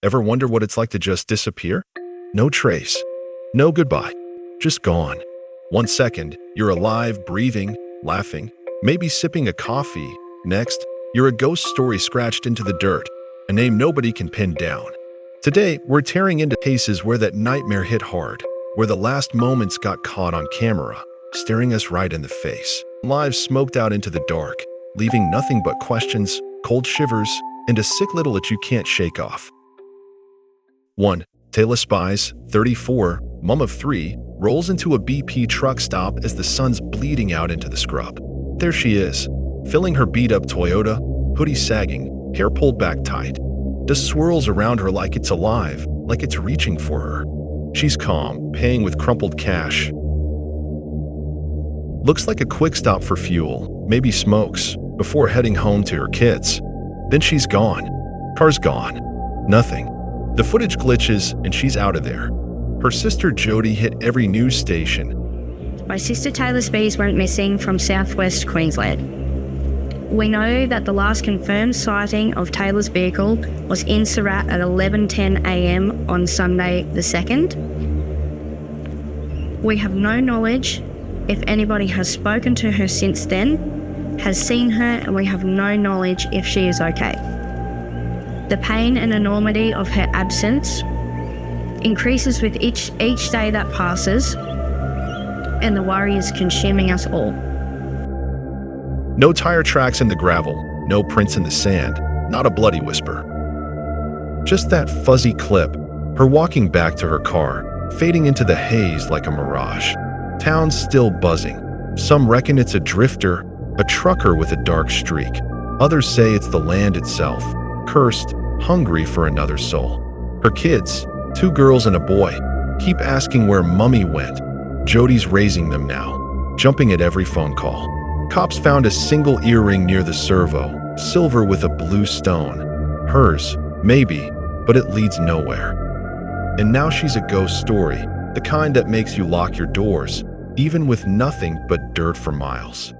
Ever wonder what it's like to just disappear? No trace. No goodbye. Just gone. 1 second, you're alive, breathing, laughing, maybe sipping a coffee. Next, you're a ghost story scratched into the dirt, a name nobody can pin down. Today, we're tearing into cases where that nightmare hit hard, where the last moments got caught on camera, staring us right in the face. Lives smoked out into the dark, leaving nothing but questions, cold shivers, and a sick little itch you can't shake off. 1. Taylor Spies, 34, mom of 3, rolls into a BP truck stop as the sun's bleeding out into the scrub. There she is, filling her beat-up Toyota, hoodie sagging, hair pulled back tight. Dust swirls around her like it's alive, like it's reaching for her. She's calm, paying with crumpled cash. Looks like a quick stop for fuel, maybe smokes, before heading home to her kids. Then she's gone. Car's gone. Nothing. The footage glitches and she's out of there. Her sister Jody hit every news station. My sister Taylor Spies went missing from southwest Queensland. We know that the last confirmed sighting of Taylor's vehicle was in Surat at 11:10 a.m. on Sunday the 2nd. We have no knowledge if anybody has spoken to her since then, has seen her, and we have no knowledge if she is okay. The pain and enormity of her absence increases with each day that passes, and the worry is consuming us all. No tire tracks in the gravel, no prints in the sand, not a bloody whisper. Just that fuzzy clip, her walking back to her car, fading into the haze like a mirage. Town's still buzzing. Some reckon it's a drifter, a trucker with a dark streak. Others say it's the land itself, cursed, hungry for another soul. Her kids, 2 girls and a boy, keep asking where Mummy went. Jody's raising them now, jumping at every phone call. Cops found a single earring near the servo, silver with a blue stone. Hers, maybe, but it leads nowhere. And now she's a ghost story, the kind that makes you lock your doors, even with nothing but dirt for miles.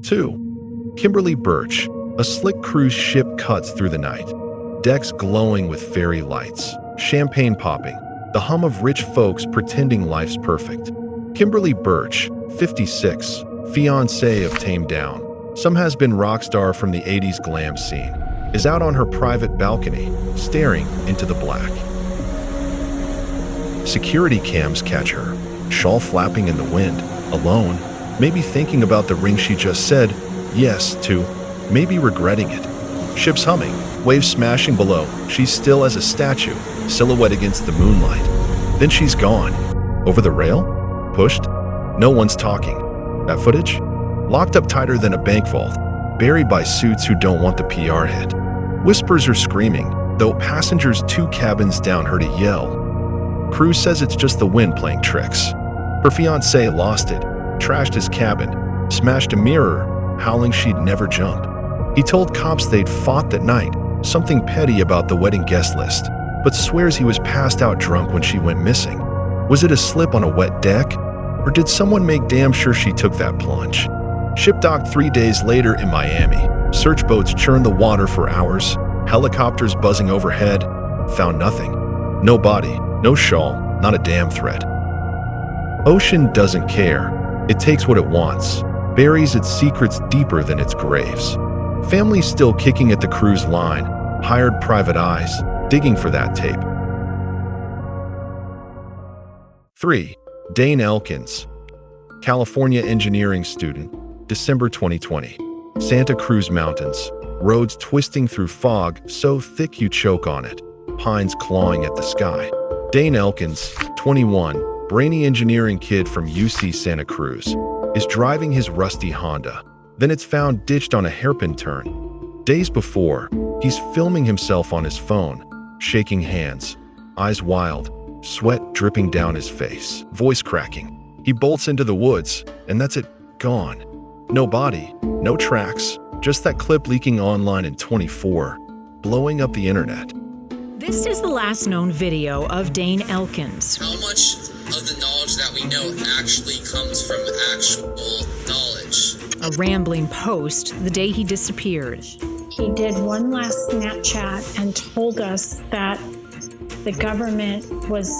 2. Kimberly Birch, a slick cruise ship cuts through the night. Decks glowing with fairy lights, champagne popping, the hum of rich folks pretending life's perfect. Kimberly Birch, 56, fiancée of Tame Down, some has-been rock star from the 80s glam scene, is out on her private balcony, staring into the black. Security cams catch her, shawl flapping in the wind, alone, maybe thinking about the ring she just said yes to, maybe regretting it. Ship's humming, waves smashing below, she's still as a statue, silhouette against the moonlight. Then she's gone. Over the rail? Pushed? No one's talking. That footage? Locked up tighter than a bank vault, buried by suits who don't want the PR hit. Whispers are screaming, though passengers 2 cabins down heard a yell. Crew says it's just the wind playing tricks. Her fiancé lost it, trashed his cabin, smashed a mirror, howling she'd never jump. He told cops they'd fought that night, something petty about the wedding guest list, but swears he was passed out drunk when she went missing. Was it a slip on a wet deck? Or did someone make damn sure she took that plunge? Ship docked 3 days later in Miami. Search boats churned the water for hours. Helicopters buzzing overhead. Found nothing. No body, no shawl, not a damn thread. Ocean doesn't care. It takes what it wants, buries its secrets deeper than its graves. Families still kicking at the cruise line, hired private eyes, digging for that tape. 3. Dane Elkins, California engineering student, December 2020. Santa Cruz Mountains, roads twisting through fog so thick you choke on it, pines clawing at the sky. Dane Elkins, 21, brainy engineering kid from UC Santa Cruz, is driving his rusty Honda. Then it's found ditched on a hairpin turn. Days before, he's filming himself on his phone, shaking hands, eyes wild, sweat dripping down his face, voice cracking. He bolts into the woods, and that's it, gone. No body, no tracks, just that clip leaking online in 24, blowing up the internet. This is the last known video of Dane Elkins. How much of the knowledge that we know actually comes from actual knowledge? A rambling post the day he disappeared. he did one last Snapchat and told us that the government was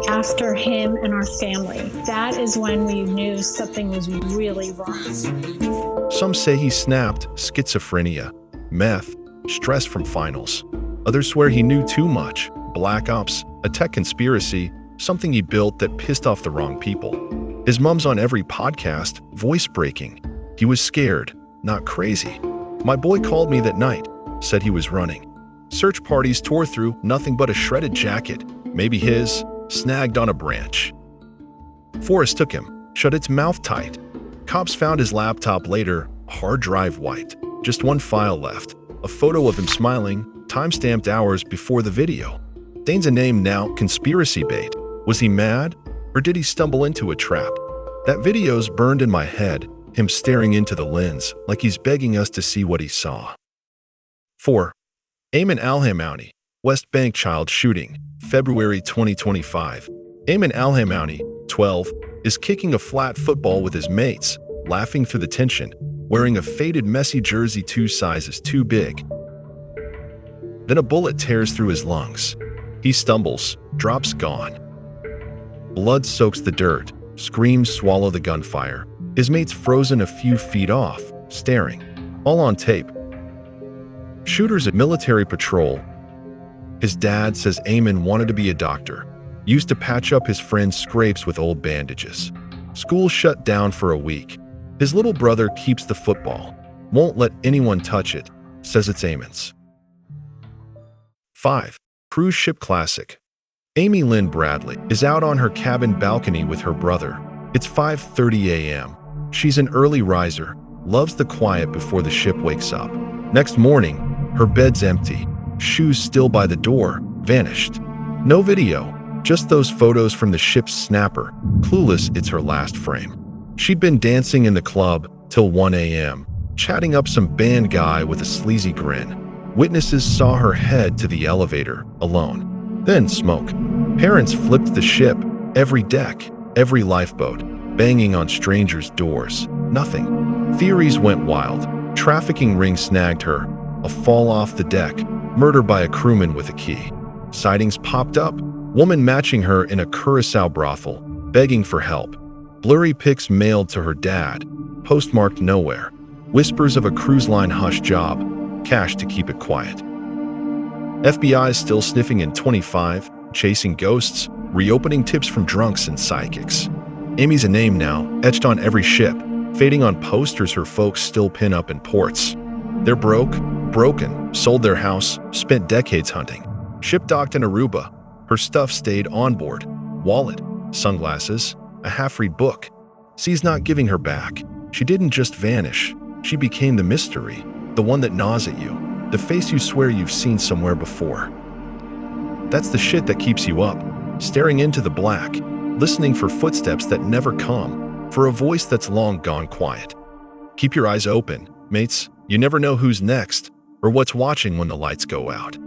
after him and our family. That is when we knew something was really wrong. Some say he snapped schizophrenia, meth, stress from finals. Others swear he knew too much, black ops, a tech conspiracy, something he built that pissed off the wrong people. His mom's on every podcast, voice breaking. He was scared, not crazy. My boy called me that night, said he was running. Search parties tore through nothing but a shredded jacket, maybe his, snagged on a branch. Forrest took him, shut its mouth tight. Cops found his laptop later, hard drive wiped. Just one file left, a photo of him smiling, time-stamped hours before the video. Dane's a name now, conspiracy bait. Was he mad, or did he stumble into a trap? That video's burned in my head, him staring into the lens like he's begging us to see what he saw. 4. Ayman Al-Hammouni, West Bank child shooting, February 2025. Ayman Al-Hammouni, 12, is kicking a flat football with his mates, laughing through the tension, wearing a faded messy jersey 2 sizes too big. Then a bullet tears through his lungs. He stumbles, drops gone. Blood soaks the dirt, screams swallow the gunfire. His mate's frozen a few feet off, staring. All on tape. Shooter's at military patrol. His dad says Ayman wanted to be a doctor, used to patch up his friend's scrapes with old bandages. School shut down for a week. His little brother keeps the football, won't let anyone touch it, says it's Ayman's. 5. Cruise ship classic. Amy Lynn Bradley is out on her cabin balcony with her brother. It's 5:30 a.m. She's an early riser, loves the quiet before the ship wakes up. Next morning, her bed's empty, shoes still by the door, vanished. No video, just those photos from the ship's snapper, clueless it's her last frame. She'd been dancing in the club till 1 a.m., chatting up some band guy with a sleazy grin. Witnesses saw her head to the elevator, alone. Then smoke. Parents flipped the ship, every deck, every lifeboat, banging on strangers' doors. Nothing. Theories went wild. Trafficking ring snagged her, a fall off the deck, murder by a crewman with a key. Sightings popped up, woman matching her in a Curacao brothel, begging for help. Blurry pics mailed to her dad, postmarked nowhere. Whispers of a cruise line hush job, cash to keep it quiet. FBI still sniffing in 25, chasing ghosts, reopening tips from drunks and psychics. Amy's a name now, etched on every ship, fading on posters her folks still pin up in ports. They're broken, sold their house, spent decades hunting. Ship docked in Aruba. Her stuff stayed on board. Wallet, sunglasses, a half-read book. C's not giving her back. She didn't just vanish. She became the mystery, the one that gnaws at you, the face you swear you've seen somewhere before. That's the shit that keeps you up, staring into the black, listening for footsteps that never come, for a voice that's long gone quiet. Keep your eyes open, mates. You never know who's next or what's watching when the lights go out.